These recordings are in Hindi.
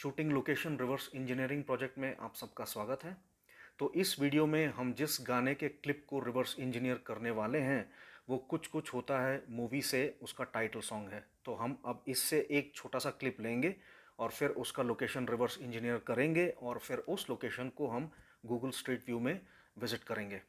Shooting location reverse engineering project में आप सबका स्वागत है। तो इस वीडियो में हम जिस गाने के क्लिप को रिवर्स इंजीनियर करने वाले हैं वो कुछ कुछ होता है मूवी से, उसका टाइटल सॉन्ग है। तो हम अब इससे एक छोटा सा क्लिप लेंगे और फिर उसका लोकेशन रिवर्स इंजीनियर करेंगे और फिर उस लोकेशन को हम गूगल स्ट्रीट व्यू में विजिट करेंगे।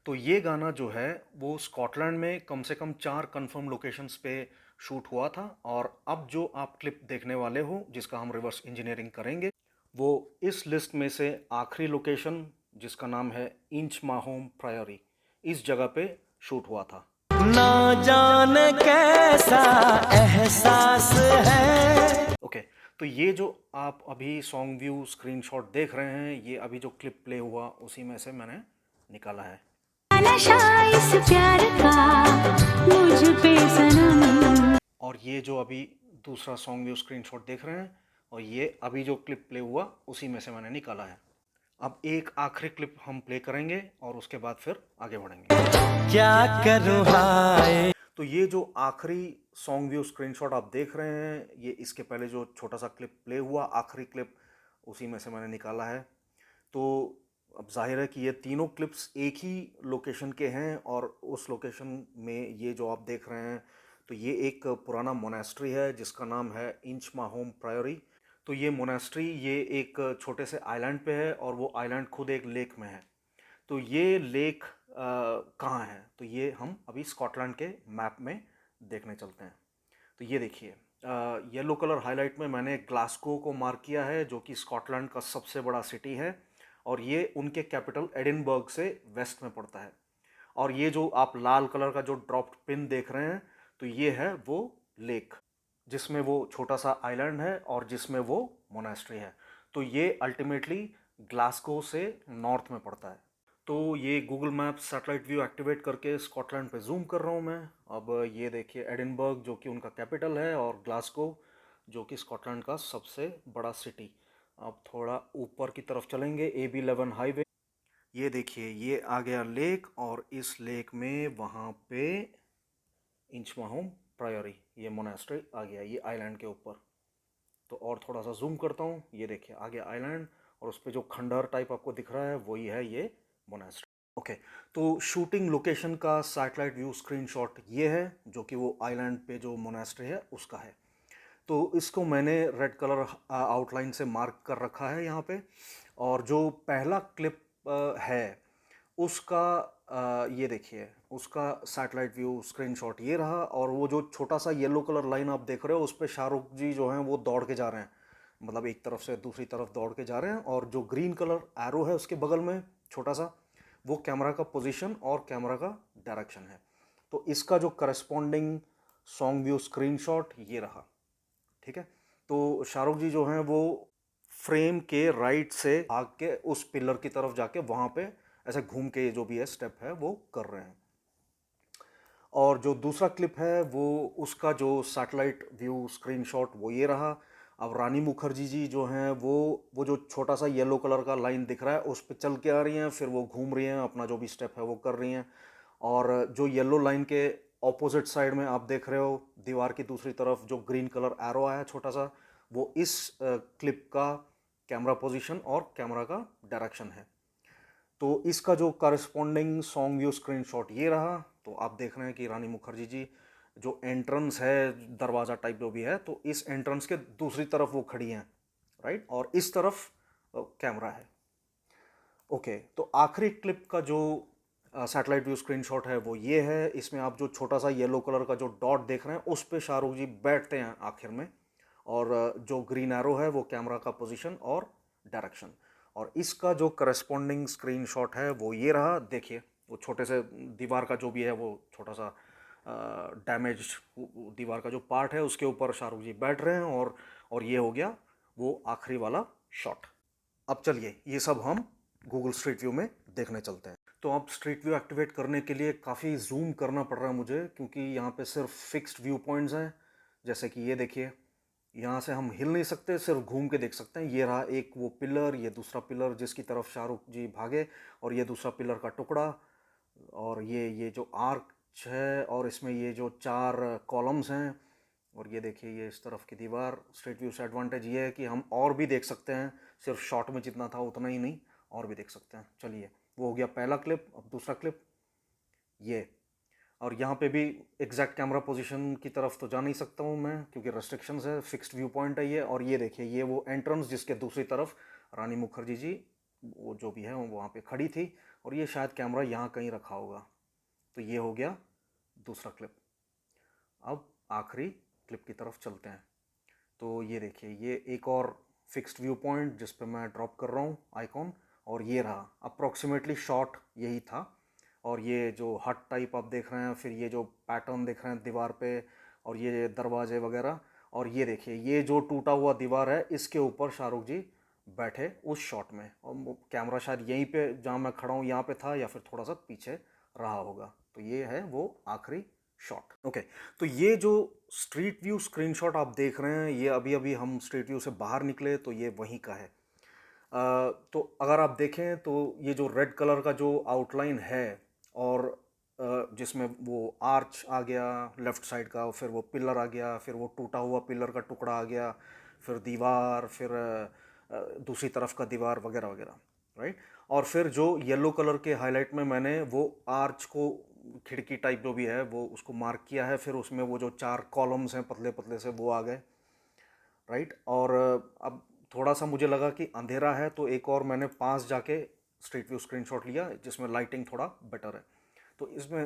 तो ये गाना जो है वो स्कॉटलैंड में कम से कम 4 कंफर्म लोकेशंस पे शूट हुआ था और अब जो आप क्लिप देखने वाले हो जिसका हम रिवर्स इंजीनियरिंग करेंगे वो इस लिस्ट में से आखिरी लोकेशन जिसका नाम है इंच माहोम प्रायोरी, इस जगह पे शूट हुआ था। ना जाने कैसा एहसास है। ओके, तो ये जो आप अभी सॉन्ग व्यू स्क्रीनशॉट देख रहे हैं ये अभी जो क्लिप प्ले हुआ उसी में से मैंने निकाला है। नशा इस प्यार का मुझ पे सनम। और ये जो अभी दूसरा सॉन्ग व्यू स्क्रीनशॉट देख रहे हैं और ये अभी जो क्लिप प्ले हुआ उसी में से मैंने निकाला है। अब एक आखिरी क्लिप हम प्ले करेंगे और उसके बाद फिर आगे बढ़ेंगे। क्या करूँ हाय। तो ये जो आखिरी सॉन्ग व्यू स्क्रीनशॉट आप देख रहे हैं ये इसके पहले जो छोटा सा क्लिप प्ले हुआ आखिरी क्लिप उसी में से मैंने निकाला है। तो अब जाहिर है कि ये तीनों क्लिप्स एक ही लोकेशन के हैं और उस लोकेशन में ये जो आप देख रहे हैं तो ये एक पुराना मोनेस्ट्री है जिसका नाम है इंच माहोम प्रायोरी। तो ये मोनेस्ट्री ये एक छोटे से आइलैंड पे है और वो आइलैंड खुद एक लेक में है। तो ये लेक कहाँ है तो ये हम अभी स्कॉटलैंड के मैप में देखने चलते हैं। तो ये देखिए येलो कलर हाईलाइट में मैंने ग्लासगो को मार्क किया है जो कि स्कॉटलैंड का सबसे बड़ा सिटी है और ये उनके कैपिटल एडिनबर्ग से वेस्ट में पड़ता है। और ये जो आप लाल कलर का जो ड्रॉप्ड पिन देख रहे हैं तो ये है वो लेक जिसमें वो छोटा सा आइलैंड है और जिसमें वो मोनेस्ट्री है। तो ये अल्टीमेटली ग्लासगो से नॉर्थ में पड़ता है। तो ये Google map satellite view activate करके स्कॉटलैंड पे जूम कर रहा हूँ मैं। अब ये देखिए एडिनबर्ग जो कि उनका कैपिटल है और ग्लासगो जो कि स्कॉटलैंड का सबसे बड़ा सिटी। अब थोड़ा ऊपर की तरफ चलेंगे AB11 हाईवे। ये देखिए ये आ गया लेक और इस लेक में वहाँ पे इंचमाहोम प्रायोरी ये मोनेस्ट्री आ गया ये आइलैंड के ऊपर। तो और थोड़ा सा जूम करता हूँ, ये देखिए आ गया आइलैंड और उस पर जो खंडहर टाइप आपको दिख रहा है वही है ये मोनेस्ट्री। ओके, तो शूटिंग लोकेशन का सैटेलाइट व्यू स्क्रीनशॉट ये है जो कि वो आइलैंड पे जो मोनेस्ट्री है उसका है। तो इसको मैंने रेड कलर आउटलाइन से मार्क कर रखा है यहाँ पे। और जो पहला क्लिप है उसका ये देखिए उसका सैटेलाइट व्यू स्क्रीनशॉट ये रहा और वो जो छोटा सा येलो कलर लाइन आप देख रहे हो उस पर शाहरुख जी जो हैं वो दौड़ के जा रहे हैं, मतलब एक तरफ से दूसरी तरफ दौड़ के जा रहे हैं और जो ग्रीन कलर एरो है उसके बगल में छोटा सा वो कैमरा का पोजीशन और कैमरा का डायरेक्शन है। तो इसका जो करस्पॉन्डिंग सॉन्ग व्यू स्क्रीनशॉट ये रहा। ठीक है, तो शाहरुख जी जो हैं वो फ्रेम के राइट से भाग के उस पिलर की तरफ जाके वहाँ पे ऐसे घूम के जो भी है स्टेप है वो कर रहे हैं। और जो दूसरा क्लिप है वो उसका जो सैटेलाइट व्यू स्क्रीनशॉट वो ये रहा। अब रानी मुखर्जी जी जो हैं वो जो छोटा सा येलो कलर का लाइन दिख रहा है उस पर चल के आ रही हैं, फिर वो घूम रही हैं, अपना जो भी स्टेप है वो कर रही हैं। और जो येलो लाइन के ऑपोजिट साइड में आप देख रहे हो दीवार की दूसरी तरफ जो ग्रीन कलर एरो आया छोटा सा वो इस क्लिप का कैमरा पोजीशन और कैमरा का डायरेक्शन है। तो इसका जो करस्पॉन्डिंग सॉन्ग व्यू स्क्रीनशॉट ये रहा। तो आप देख रहे हैं कि रानी मुखर्जी जी जो एंट्रेंस है दरवाज़ा टाइप जो भी है तो इस एंट्रेंस के दूसरी तरफ वो खड़ी हैं, राइट, और इस तरफ कैमरा है। ओके, तो आखिरी क्लिप का जो सैटेलाइट व्यू स्क्रीनशॉट है वो ये है। इसमें आप जो छोटा सा येलो कलर का जो डॉट देख रहे हैं उस पे शाहरुख जी बैठते हैं आखिर में और जो ग्रीन एरो है वो कैमरा का पोजीशन और डायरेक्शन। और इसका जो करस्पॉन्डिंग स्क्रीनशॉट है वो ये रहा। देखिए वो छोटे से दीवार का जो भी है वो छोटा सा डैमेज दीवार का जो पार्ट है उसके ऊपर शाहरुख जी बैठ रहे हैं और ये हो गया वो आखिरी वाला शॉट। अब चलिए ये सब हम गूगल स्ट्रीट व्यू में देखने चलते हैं। तो अब स्ट्रीट व्यू एक्टिवेट करने के लिए काफ़ी जूम करना पड़ रहा है मुझे क्योंकि यहाँ पे सिर्फ फिक्स्ड व्यू पॉइंट्स हैं। जैसे कि ये देखिए यहाँ से हम हिल नहीं सकते, सिर्फ घूम के देख सकते हैं। ये रहा एक वो पिलर, ये दूसरा पिलर जिसकी तरफ शाहरुख जी भागे और ये दूसरा पिलर का टुकड़ा और ये जो आर्च है और इसमें ये जो 4 कॉलम्स हैं और ये देखिए ये इस तरफ की दीवार। स्ट्रीट व्यू से एडवांटेज ये है कि हम और भी देख सकते हैं, सिर्फ शॉट में जितना था उतना ही नहीं, और भी देख सकते हैं। चलिए, वो हो गया पहला क्लिप। अब दूसरा क्लिप ये, और यहाँ पे भी एग्जैक्ट कैमरा पोजीशन की तरफ तो जा नहीं सकता हूँ मैं, क्योंकि रेस्ट्रिक्शंस है, फिक्स्ड व्यू पॉइंट है ये। और ये देखिए ये वो एंट्रेंस जिसके दूसरी तरफ रानी मुखर्जी जी, वो जो भी है वो वहाँ पे खड़ी थी, और ये शायद कैमरा यहाँ कहीं रखा होगा। तो ये हो गया दूसरा क्लिप। अब आखिरी क्लिप की तरफ चलते हैं। तो ये देखिए ये एक और फिक्स्ड व्यू पॉइंट जिस पे मैं ड्रॉप कर रहा हूँ आइकॉन, और ये रहा अप्रॉक्सीमेटली शॉट यही था। और ये जो हट टाइप आप देख रहे हैं, फिर ये जो पैटर्न देख रहे हैं दीवार पे, और ये दरवाजे वगैरह, और ये देखिए ये जो टूटा हुआ दीवार है, इसके ऊपर शाहरुख जी बैठे उस शॉट में, और कैमरा शायद यहीं पे जहाँ मैं खड़ा हूँ यहाँ पे था, या फिर थोड़ा सा पीछे रहा होगा। तो ये है वो आखिरी शॉट। ओके, तो ये जो स्ट्रीट व्यू स्क्रीनशॉट आप देख रहे हैं, ये अभी अभी हम स्ट्रीट व्यू से बाहर निकले तो ये वहीं का है। तो अगर आप देखें तो ये जो रेड कलर का जो आउटलाइन है, और जिसमें वो आर्च आ गया लेफ़्ट साइड का, फिर वो पिलर आ गया, फिर वो टूटा हुआ पिलर का टुकड़ा आ गया, फिर दीवार, फिर दूसरी तरफ का दीवार वगैरह वगैरह, राइट। और फिर जो येलो कलर के हाईलाइट में मैंने वो आर्च को, खिड़की टाइप जो भी है वो उसको मार्क किया है, फिर उसमें वो जो 4 कॉलम्स हैं पतले पतले से वो आ गए, राइट। और अब थोड़ा सा मुझे लगा कि अंधेरा है, तो एक और मैंने पास जाके स्ट्रीट व्यू स्क्रीनशॉट लिया जिसमें लाइटिंग थोड़ा बेटर है। तो इसमें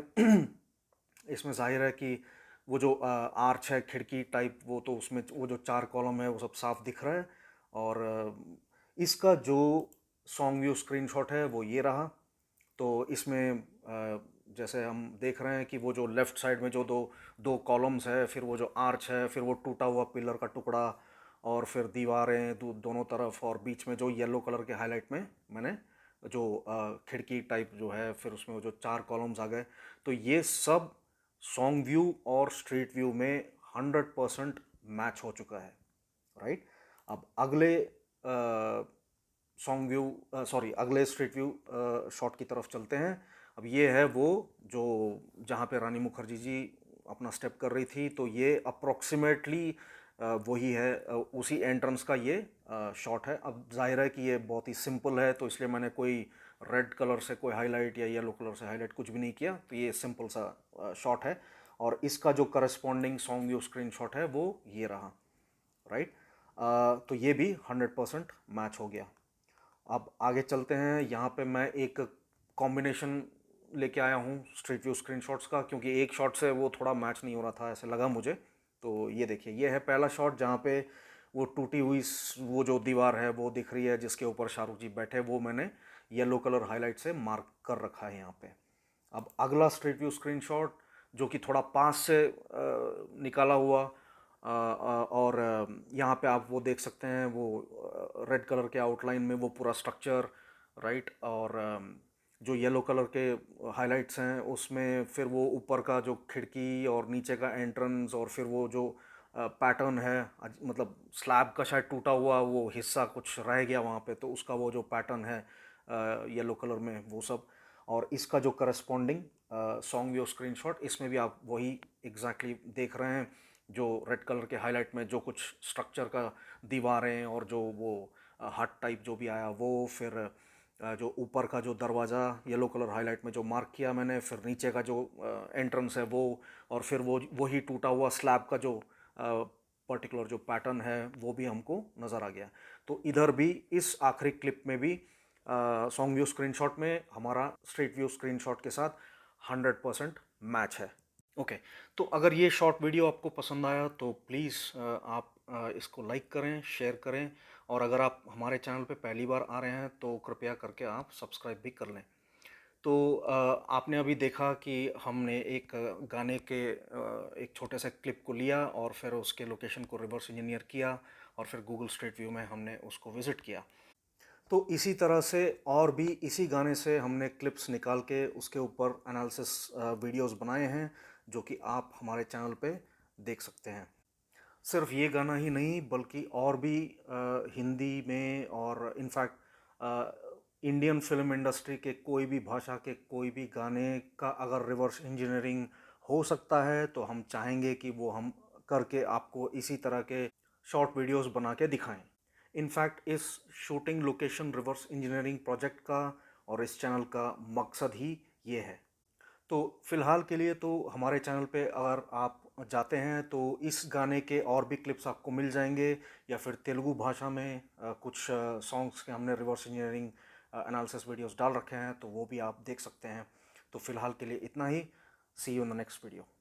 इसमें जाहिर है कि वो जो आर्च है खिड़की टाइप, वो तो उसमें वो जो 4 कॉलम है वो सब साफ दिख रहा है। और इसका जो सॉन्ग व्यू स्क्रीनशॉट है वो ये रहा। तो इसमें जैसे हम देख रहे हैं कि वो जो लेफ़्ट साइड में जो दो कॉलम्स है, फिर वो जो आर्च है, फिर वो टूटा हुआ पिलर का टुकड़ा, और फिर दीवारें दोनों तरफ, और बीच में जो येलो कलर के हाईलाइट में मैंने जो खिड़की टाइप जो है, फिर उसमें वो जो 4 कॉलम्स आ गए। तो ये सब सॉन्ग व्यू और स्ट्रीट व्यू में 100% मैच हो चुका है, राइट। अब अगले सॉन्ग व्यू सॉरी अगले स्ट्रीट व्यू शॉट की तरफ चलते हैं। अब ये है वो जो जहाँ पे रानी मुखर्जी जी अपना स्टेप कर रही थी, तो ये अप्रॉक्सीमेटली वही है, उसी एंट्रेंस का ये शॉट है। अब जाहिर है कि ये बहुत ही सिंपल है, तो इसलिए मैंने कोई रेड कलर से कोई हाईलाइट या येलो कलर से हाईलाइट कुछ भी नहीं किया। तो ये सिंपल सा शॉट है, और इसका जो corresponding song view screen shot है वो ये रहा, राइट। तो ये भी 100% मैच हो गया। अब आगे चलते हैं। यहाँ पे मैं एक कॉम्बिनेशन लेके आया हूँ स्ट्रीट व्यू स्क्रीनशॉट्स का, क्योंकि एक शॉट से वो थोड़ा मैच नहीं हो रहा था ऐसे लगा मुझे। तो ये देखिए ये है पहला शॉट जहाँ पे वो टूटी हुई वो जो दीवार है वो दिख रही है जिसके ऊपर शाहरुख जी बैठे, वो मैंने येलो कलर हाईलाइट से मार्क कर रखा है यहाँ पे। अब अगला स्ट्रीट व्यू स्क्रीनशॉट जो कि थोड़ा पास से निकाला हुआ, और यहाँ पे आप वो देख सकते हैं वो रेड कलर के आउटलाइन में वो पूरा स्ट्रक्चर, राइट। और जो येलो कलर के हाइलाइट्स हैं उसमें फिर वो ऊपर का जो खिड़की और नीचे का एंट्रेंस, और फिर वो जो पैटर्न है, मतलब स्लैब का शायद टूटा हुआ वो हिस्सा कुछ रह गया वहाँ पे, तो उसका वो जो पैटर्न है येलो कलर में वो सब। और इसका जो करस्पॉन्डिंग सॉन्ग व्यू स्क्रीनशॉट, इसमें भी आप वही एग्जैक्टली देख रहे हैं, जो रेड कलर के हाईलाइट में जो कुछ स्ट्रक्चर का दीवारें, और जो वो हट टाइप जो भी आया वो, फिर जो ऊपर का जो दरवाज़ा येलो कलर हाईलाइट में जो मार्क किया मैंने, फिर नीचे का जो एंट्रेंस है वो, और फिर वो वही टूटा हुआ स्लैब का जो पर्टिकुलर जो पैटर्न है वो भी हमको नज़र आ गया। तो इधर भी इस आखिरी क्लिप में भी सॉन्ग व्यू स्क्रीनशॉट में हमारा स्ट्रीट व्यू स्क्रीनशॉट के साथ 100% मैच है। ओके, तो अगर ये शॉर्ट वीडियो आपको पसंद आया तो प्लीज़ आप इसको लाइक करें, शेयर करें, और अगर आप हमारे चैनल पे पहली बार आ रहे हैं तो कृपया करके आप सब्सक्राइब भी कर लें। तो आपने अभी देखा कि हमने एक गाने के एक छोटे से क्लिप को लिया, और फिर उसके लोकेशन को रिवर्स इंजीनियर किया, और फिर गूगल स्ट्रीट व्यू में हमने उसको विज़िट किया। तो इसी तरह से और भी इसी गाने से हमने क्लिप्स निकाल के उसके ऊपर एनालिसिस वीडियोस बनाए हैं, जो कि आप हमारे चैनल पे देख सकते हैं। सिर्फ ये गाना ही नहीं बल्कि और भी हिंदी में, और इनफैक्ट इंडियन फिल्म इंडस्ट्री के कोई भी भाषा के कोई भी गाने का अगर रिवर्स इंजीनियरिंग हो सकता है तो हम चाहेंगे कि वो हम करके आपको इसी तरह के शॉर्ट वीडियोस बना के दिखाएं। इनफैक्ट इस shooting location reverse engineering project का और इस चैनल का मकसद ही ये है। तो फ़िलहाल के लिए तो हमारे चैनल पे अगर आप जाते हैं तो इस गाने के और भी क्लिप्स आपको मिल जाएंगे, या फिर तेलुगु भाषा में कुछ सॉन्ग्स के हमने रिवर्स इंजीनियरिंग एनालिसिस वीडियोस डाल रखे हैं, तो वो भी आप देख सकते हैं। तो फ़िलहाल के लिए इतना ही। See you in the next video.